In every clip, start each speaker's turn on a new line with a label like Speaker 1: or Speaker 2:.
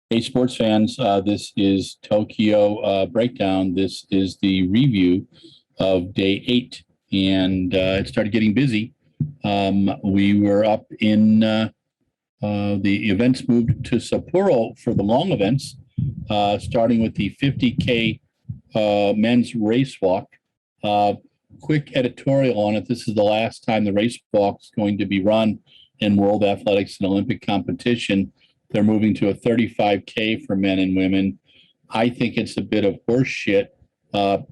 Speaker 1: Hey, sports fans, this is Tokyo Breakdown. This is the review of day 8, and it started getting busy. We were up in the events moved to Sapporo for the long events, starting with the 50K men's race walk. Quick editorial on it. This is the last time the race walk is going to be run in World Athletics and Olympic competition. They're moving to a 35K for men and women. I think it's a bit of horse shit,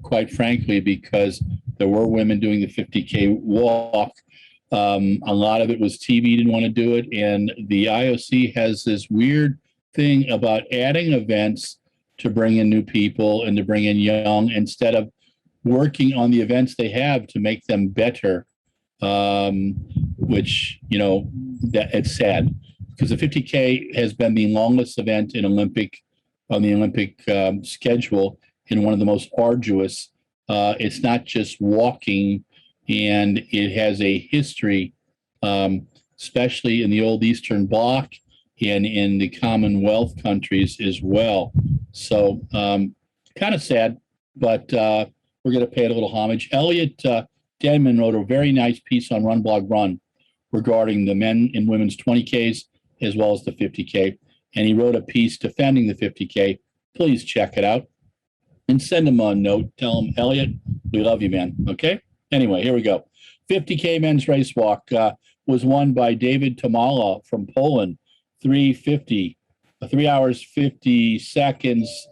Speaker 1: quite frankly, because there were women doing the 50K walk. A lot of it was TV didn't want to do it. And the IOC has this weird thing about adding events to bring in new people and to bring in young instead of working on the events they have to make them better, which, that it's sad. Because the 50K has been the longest event in on the Olympic schedule and one of the most arduous. It's not just walking, and it has a history, especially in the old Eastern Bloc and in the Commonwealth countries as well. So kind of sad, but we're going to pay it a little homage. Elliot Denman wrote a very nice piece on RunBlogRun regarding the men and women's 20Ks as well as the 50K. And he wrote a piece defending the 50K. Please check it out and send him a note. Tell him, Elliot, we love you, man. Okay? Anyway, here we go. 50K men's race walk was won by David Tamala from Poland, 3:50, 3 hours, 50 seconds,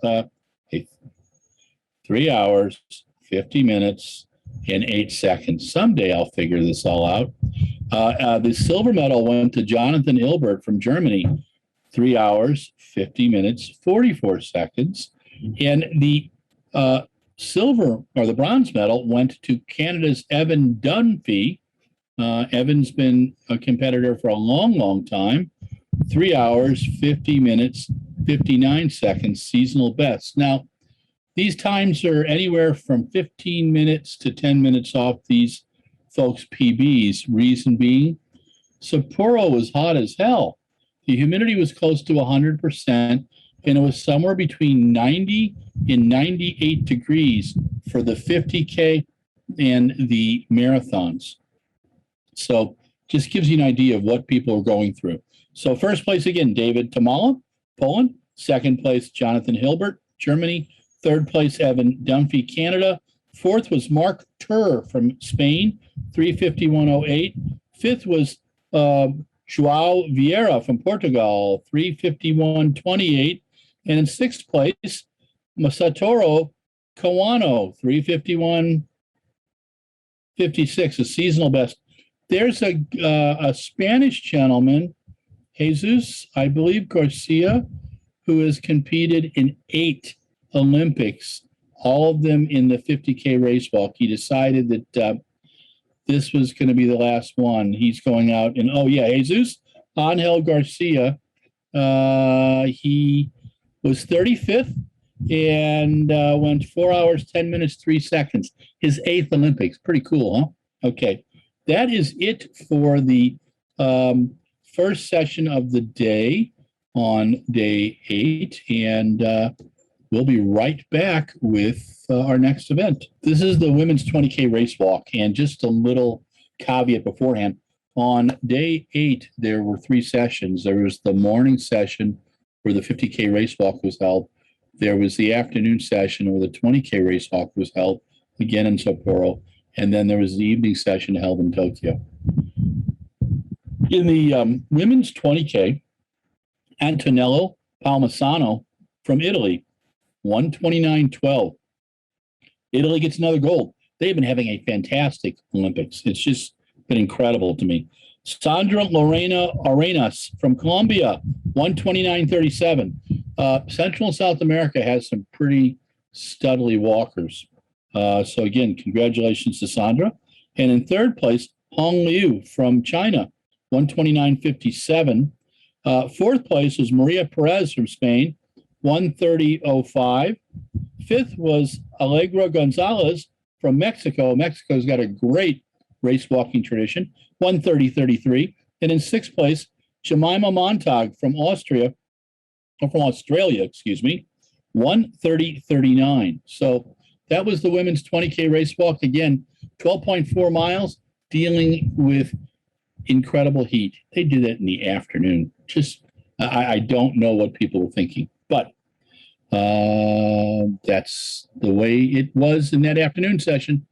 Speaker 1: 3 hours, 50 minutes, and 8 seconds. Someday I'll figure this all out. The silver medal went to Jonathan Ilbert from Germany, 3 hours, 50 minutes, 44 seconds. And the the bronze medal went to Canada's Evan Dunphy. Evan's been a competitor for a long, long time. 3 hours, 50 minutes, 59 seconds, seasonal best. Now, these times are anywhere from 15 minutes to 10 minutes off these folks' PBs. Reason being, Sapporo was hot as hell. The humidity was close to 100%, and it was somewhere between 90 and 98 degrees for the 50K and the marathons. So just gives you an idea of what people are going through. So first place again, David Tamala, Poland. Second place, Jonathan Hilbert, Germany. Third place, Evan Dunphy, Canada. Fourth was Mark Tur from Spain, 3:51.08. Fifth was Joao Vieira from Portugal, 3:51.28. And in sixth place, Masatoro Kawano, 3:51.56, a seasonal best. There's a Spanish gentleman, Jesus, I believe Garcia, who has competed in 8 Olympics, all of them in the 50K race walk. He decided that this was going to be the last one. He's going out and, Jesus Angel Garcia. He was 35th and went 4 hours, 10 minutes, 3 seconds. His 8th Olympics. Pretty cool, huh? Okay. That is it for the first session of the day on day 8. And we'll be right back with our next event. This is the women's 20K race walk. And just a little caveat beforehand. On day 8, there were 3 sessions. There was the morning session where the 50K race walk was held. There was the afternoon session where the 20K race walk was held, again in Sapporo. And then there was the evening session held in Tokyo. In the women's 20K, Antonello Palmisano from Italy, 1:29.12. Italy gets another gold. They've been having a fantastic Olympics. It's just been incredible to me. Sandra Lorena Arenas from Colombia, 1:29.37. Central and South America has some pretty studly walkers. So again, congratulations to Sandra. And in third place, Hong Liu from China, 1:29.57. Fourth place was Maria Perez from Spain, 1:30.05. Fifth was Allegra Gonzalez from Mexico. Mexico's got a great race walking tradition, 1:30.33. And in sixth place, Jemima Montag from Austria, from Australia, 1:30:39. So that was the women's 20K race walk. Again, 12.4 miles, dealing with incredible heat. They did it in the afternoon. I don't know what people were thinking, but that's the way it was in that afternoon session.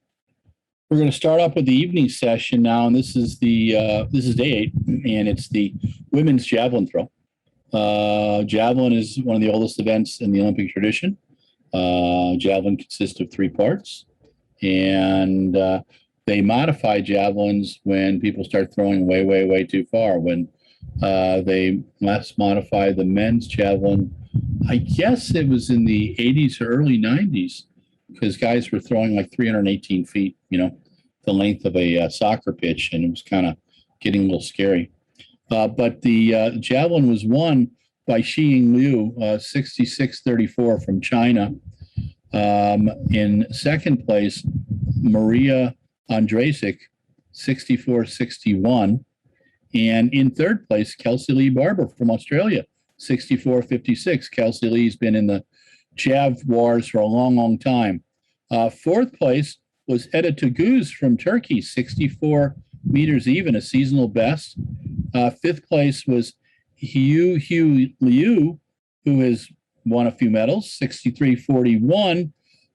Speaker 1: We're going to start off with the evening session now, and this is day 8, and it's the women's javelin throw. Javelin is one of the oldest events in the Olympic tradition. Javelin consists of 3 parts, and they modify javelins when people start throwing way too far. When they last modified the men's javelin, I guess it was in the 80s or early 90s, because guys were throwing like 318 feet, the length of a soccer pitch, and it was kind of getting a little scary. But the javelin was won by Xiying Liu, 66-34 from China. In second place, Maria Andrasic, 64-61. And in third place, Kelsey Lee Barber from Australia, 64-56. Kelsey Lee's been in the Jav wars for a long time. Fourth place was Eda Tuguz from Turkey, 64 meters even, a seasonal best. Fifth place was Hu Liu, who has won a few medals, 63-41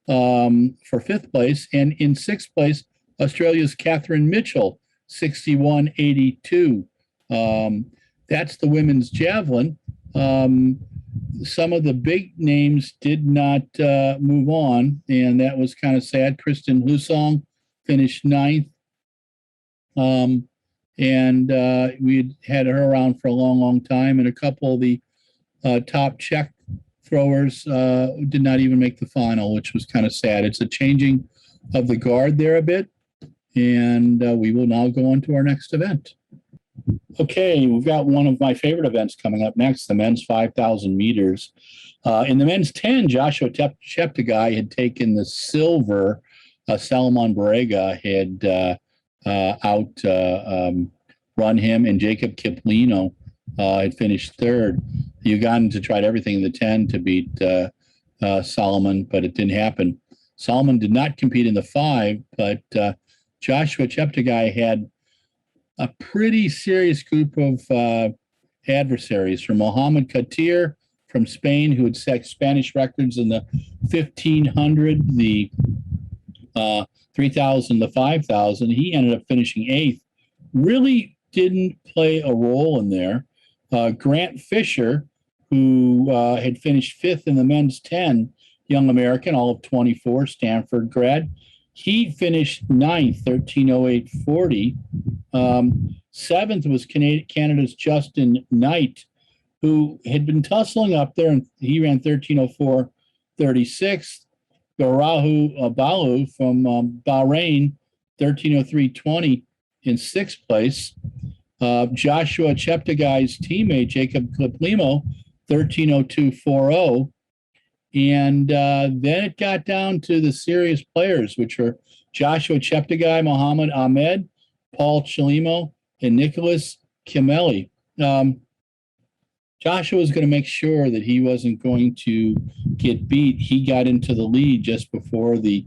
Speaker 1: for fifth place. And in sixth place, Australia's Catherine Mitchell, 61-82. That's the women's javelin. Some of the big names did not move on, and that was kind of sad. Kristen Husong finished 9th. And we had her around for a long time, and a couple of the top Czech throwers did not even make the final, which was kind of sad. It's a changing of the guard there a bit, and we will now go on to our next event. Okay, we've got one of my favorite events coming up next, the men's 5,000 meters. In the men's 10, Joshua Cheptegei had taken the silver. Salomon Barrega had run him, and Jacob Kiplino had finished third. The Ugandans had tried everything in the 10 to beat Solomon, but it didn't happen. Solomon did not compete in the 5, but Joshua Cheptegei had a pretty serious group of adversaries, from Mohamed Katir from Spain, who had set Spanish records in the 1,500, the 3,000, the 5,000. He ended up finishing 8th. Really didn't play a role in there. Grant Fisher, who had finished 5th in the men's 10, young American, all of 24, Stanford grad. He finished 9th, 13:08:40. 7th was Canada's Justin Knight, who had been tussling up there, and he ran 13:04:36. Garahu Balu from Bahrain, 13:03:20 in 6th place. Joshua Cheptegei's teammate, Jacob Kiplimo, 13:02:40. And then it got down to the serious players, which were Joshua Cheptegei, Mohammed Ahmed, Paul Chelimo, and Nicholas Kimeli. Joshua was going to make sure that he wasn't going to get beat. He got into the lead just before the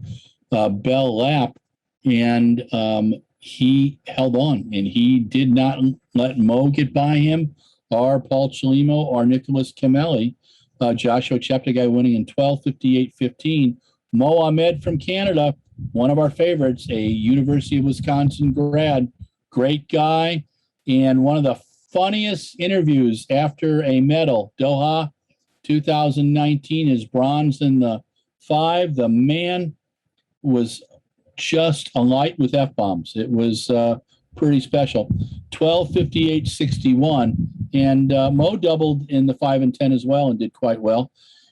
Speaker 1: bell lap, and he held on, and he did not let Mo get by him, or Paul Chelimo, or Nicholas Kimeli. Joshua Cheptegei winning in 12:58:15. Mo Ahmed from Canada, one of our favorites, a University of Wisconsin grad, great guy, and one of the funniest interviews after a medal. Doha 2019 is bronze in the 5. The man was just alight with F-bombs. It was pretty special. 12:58:61. And Mo doubled in the 5 and 10 as well and did quite well.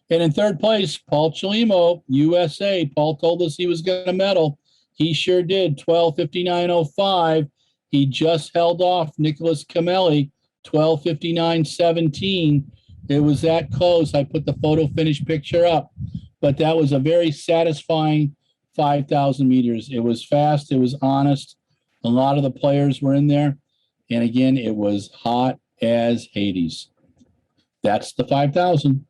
Speaker 1: And in third place, Paul Chelimo, USA. Paul told us he was going to medal. He sure did. 12:59:05. He just held off Nicholas Kimeli, 12:59:17. It was that close. I put the photo finish picture up. But that was a very satisfying 5,000 meters. It was fast. It was honest. A lot of the players were in there. And again, it was hot as Hades. That's the 5,000.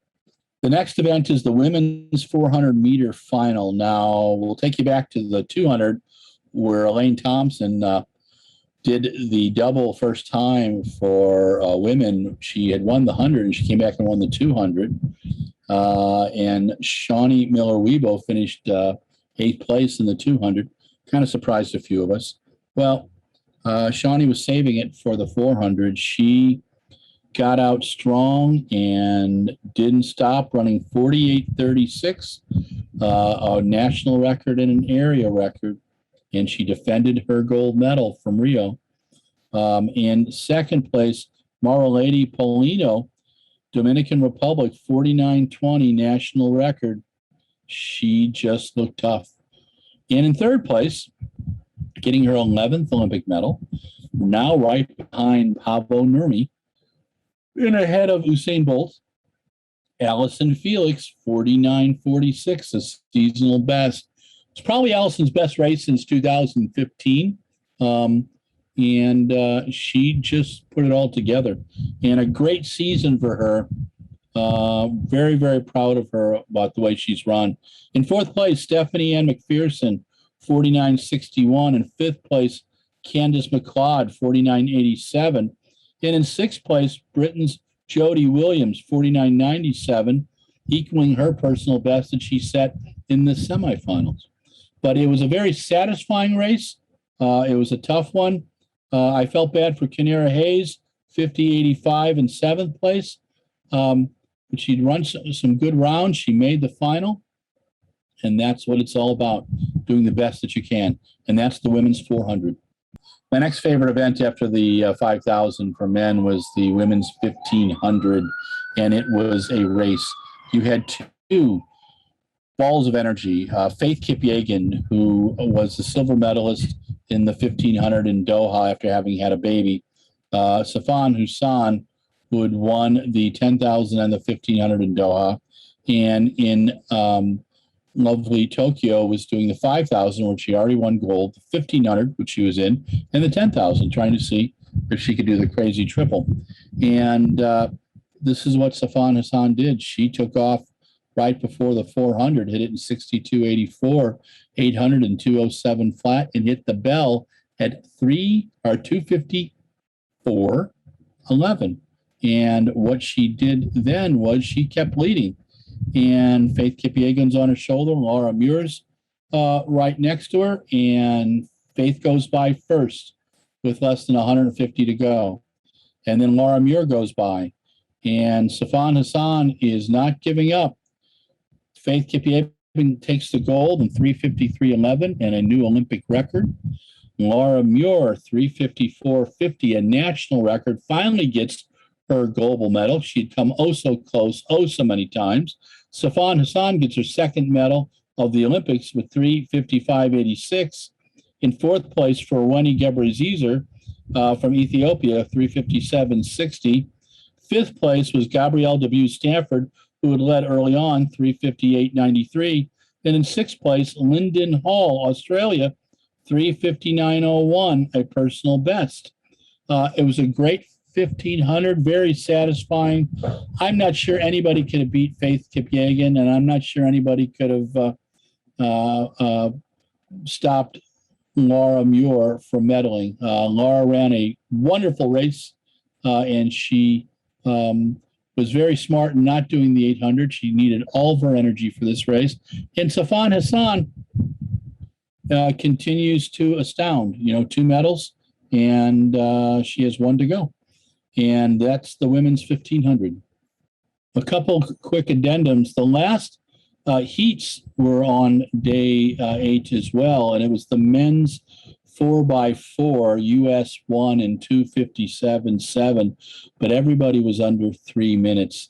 Speaker 1: The next event is the women's 400-meter final. Now, we'll take you back to the 200, where Elaine Thompson did the double first time for women. She had won the 100, and she came back and won the 200. And Shawnee Miller-Weibo finished 8th place in the 200. Kind of surprised a few of us. Well, Shawnee was saving it for the 400. She got out strong and didn't stop, running 48:36, a national record and an area record, and she defended her gold medal from Rio. In second place, Marolady Paulino, Dominican Republic, 49:20 national record. She just looked tough. And in third place, getting her 11th Olympic medal, now right behind Pavo Nurmi, and ahead of Usain Bolt, Allison Felix, 49:46, a seasonal best. It's probably Allison's best race since 2015. And she just put it all together. And a great season for her. Very, very proud of her about the way she's run. In fourth place, Stephanie Ann McPherson, 49:61. In fifth place, Candice McLeod, 49:87. And in sixth place, Britain's Jody Williams, 49:97, equaling her personal best that she set in the semifinals. But it was a very satisfying race. It was a tough one. I felt bad for Kenera Hayes, 50:85 in seventh place. But she'd run some good rounds. She made the final. And that's what it's all about, doing the best that you can. And that's the women's 400. My next favorite event after the 5,000 for men was the women's 1,500, and it was a race. You had two balls of energy. Faith Kipyegon, who was the silver medalist in the 1,500 in Doha after having had a baby. Safan Hassan, who had won the 10,000 and the 1,500 in Doha. And in lovely Tokyo was doing the 5,000, which she already won gold, the 1,500, which she was in, and the 10,000, trying to see if she could do the crazy triple. And this is what Safan Hassan did. She took off right before the 400, hit it in 62.84, 800 and 207 flat, and hit the bell at 254.11. And what she did then was she kept leading. And Faith Kipyegon's on her shoulder, Laura Muir's right next to her, and Faith goes by first with less than 150 to go. And then Laura Muir goes by, and Safan Hassan is not giving up. Faith Kipyegon takes the gold in 3:53.11 and a new Olympic record. Laura Muir, 3:54.50, a national record, finally gets her global medal. She'd come oh so close, oh so many times. Safan Hassan gets her second medal of the Olympics with 3:55.86. In fourth place for Weni Gebrezizer from Ethiopia, 3:57.60. Fifth place was Gabrielle Debus Stanford, who had led early on, 3:58.93. And in sixth place, Lyndon Hall, Australia, 3:59.01, a personal best. It was a great 1,500, very satisfying. I'm not sure anybody could have beat Faith Kipyegon, and I'm not sure anybody could have stopped Laura Muir from medaling. Laura ran a wonderful race, and she was very smart in not doing the 800. She needed all of her energy for this race. And Safan Hassan continues to astound. 2 medals, and she has 1 to go. And that's the women's 1,500. A couple quick addendums. The last heats were on day 8 as well, and it was the men's 4x4. US won in 2:57.7, but everybody was under 3 minutes.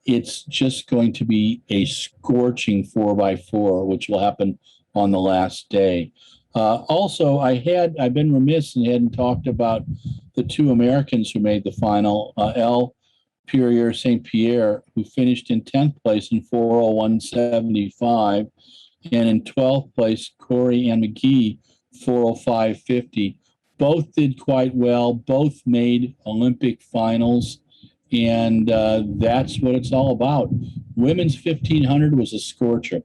Speaker 1: It's just going to be a scorching 4x4, which will happen on the last day. Also, I've been remiss and hadn't talked about the 2 Americans who made the final. Elle Purrier St. Pierre, who finished in 10th place in 4:01.75, and in 12th place, Corey Ann McGee, 4:05.50. Both did quite well. Both made Olympic finals. And that's what it's all about. Women's 1500 was a scorcher.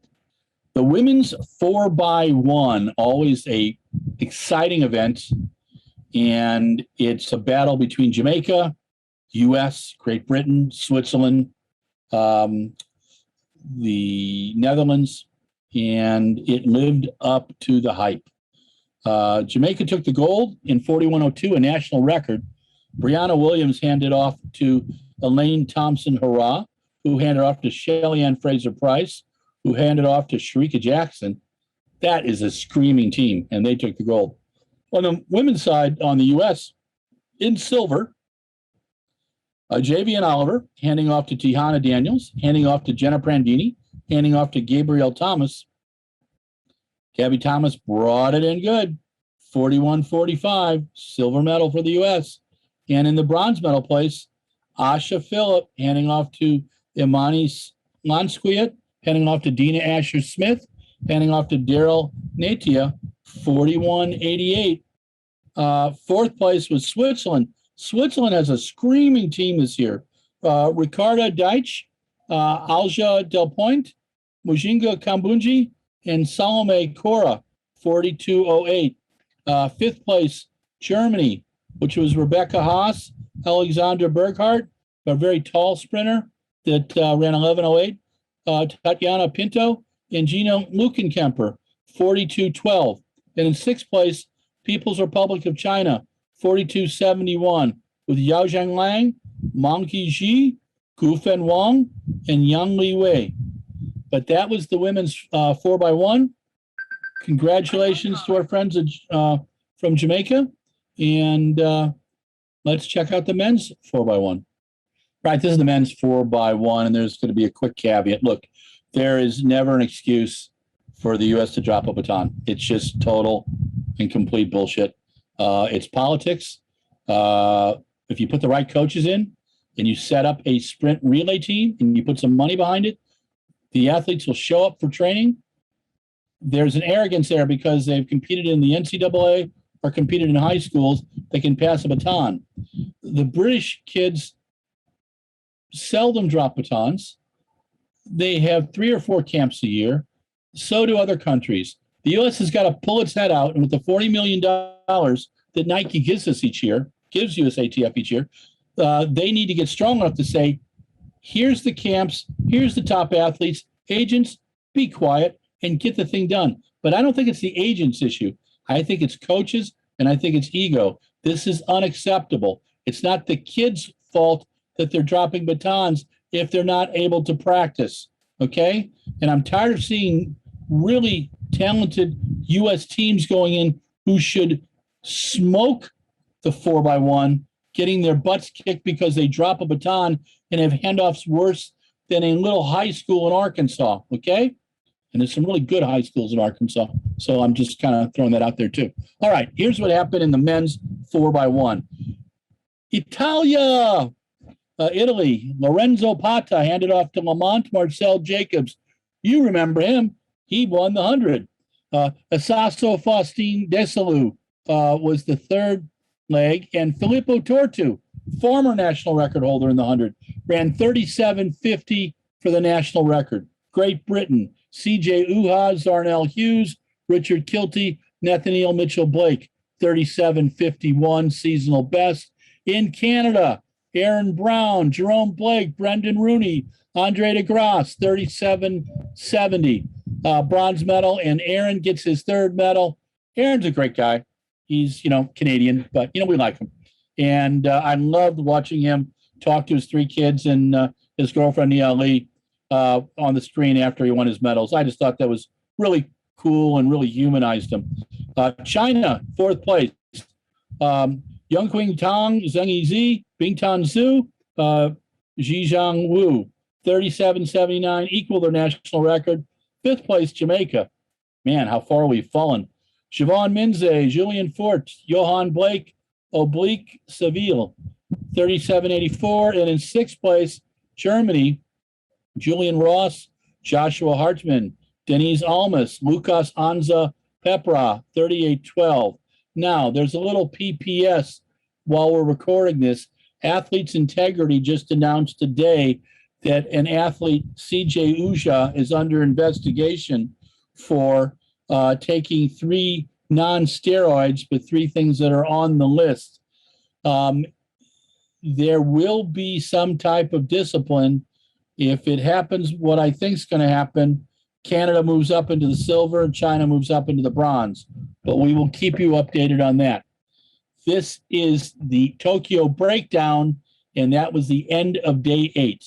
Speaker 1: The women's 4x1, always a exciting event. And it's a battle between Jamaica, U.S., Great Britain, Switzerland, the Netherlands, and it lived up to the hype. Jamaica took the gold in 41.02, a national record. Brianna Williams handed off to Elaine Thompson-Herah, who handed off to Shelly-Ann Fraser-Price, who handed off to Sharika Jackson. That is a screaming team, and they took the gold. On the women's side, on the U.S., in silver, Javian Oliver handing off to Tihana Daniels, handing off to Jenna Prandini, handing off to Gabrielle Thomas. Gabby Thomas brought it in good, 41-45, silver medal for the U.S. And in the bronze medal place, Asha Phillip handing off to Imani Lansquiat, handing off to Dina Asher-Smith, handing off to Daryl Natia, 41-88. Fourth place was Switzerland. Switzerland has a screaming team this year. Ricarda Deitch, Alja Del Point, Mujinga Kambunji, and Salome Cora, 42.08. Fifth place, Germany, which was Rebecca Haas, Alexandra Berghardt, a very tall sprinter that ran 11.08. Tatiana Pinto and Gina Lukenkemper, 42.12. And in sixth place, People's Republic of China, 42.71, with Yao Zhanglang, Mangqi Ji, Gufen Wang, and Yang Li Wei. But that was the women's 4x1. Congratulations to our friends from Jamaica. And let's check out the men's 4x1. Right, this is the men's 4x1, and there's going to be a quick caveat. Look, there is never an excuse for the U.S. to drop a baton. It's just total and complete bullshit. It's politics. If you put the right coaches in and you set up a sprint relay team and you put some money behind it, the athletes will show up for training. There's an arrogance there because they've competed in the NCAA or competed in high schools. They can pass a baton. The British kids seldom drop batons. They have 3 or 4 camps a year. So do other countries. The U.S. has got to pull its head out, and with the $40 million that Nike gives us each year, gives USATF each year, they need to get strong enough to say, here's the camps, here's the top athletes, agents, be quiet and get the thing done. But I don't think it's the agents' issue. I think it's coaches, and I think it's ego. This is unacceptable. It's not the kids' fault that they're dropping batons if they're not able to practice, okay? And I'm tired of seeing really talented U.S. teams going in who should smoke the 4x1, getting their butts kicked because they drop a baton and have handoffs worse than a little high school in Arkansas, okay? And there's some really good high schools in Arkansas. So I'm just kind of throwing that out there too. All right, here's what happened in the men's 4x1. Italy, Lorenzo Pata handed off to Lamont Marcel Jacobs. You remember him. He won the 100. Asaso Faustine Desalu was the third leg. And Filippo Tortu, former national record holder in the 100, ran 37.50 for the national record. Great Britain, C.J. Uha, Zarnell Hughes, Richard Kilty, Nathaniel Mitchell-Blake, 37.51 seasonal best. In Canada, Aaron Brown, Jerome Blake, Brendan Rooney, Andre DeGrasse, 37.70 bronze medal, and Aaron gets his third medal. Aaron's a great guy. He's, Canadian, but, we like him. And I loved watching him talk to his 3 kids and his girlfriend, Nia Lee, on the screen after he won his medals. I just thought that was really cool and really humanized him. China, 4th place. Yongqing Tang, Zheng Yizi, Bingtan Zhu, Zhijiang Wu, 37.79, equal their national record. 5th place, Jamaica. Man, how far we've fallen. Siobhan Minze, Julian Fort, Johan Blake, Oblique Seville, 37.84. And in 6th place, Germany, Julian Ross, Joshua Hartmann, Denise Almas, Lukas Anza Pepra, 38.12. Now, there's a little PPS while we're recording this. Athletes Integrity just announced today that an athlete, CJ Uja, is under investigation for taking 3 non-steroids, but 3 things that are on the list. There will be some type of discipline. If it happens, what I think is going to happen, Canada moves up into the silver and China moves up into the bronze. But we will keep you updated on that. This is the Tokyo breakdown, and that was the end of day 8.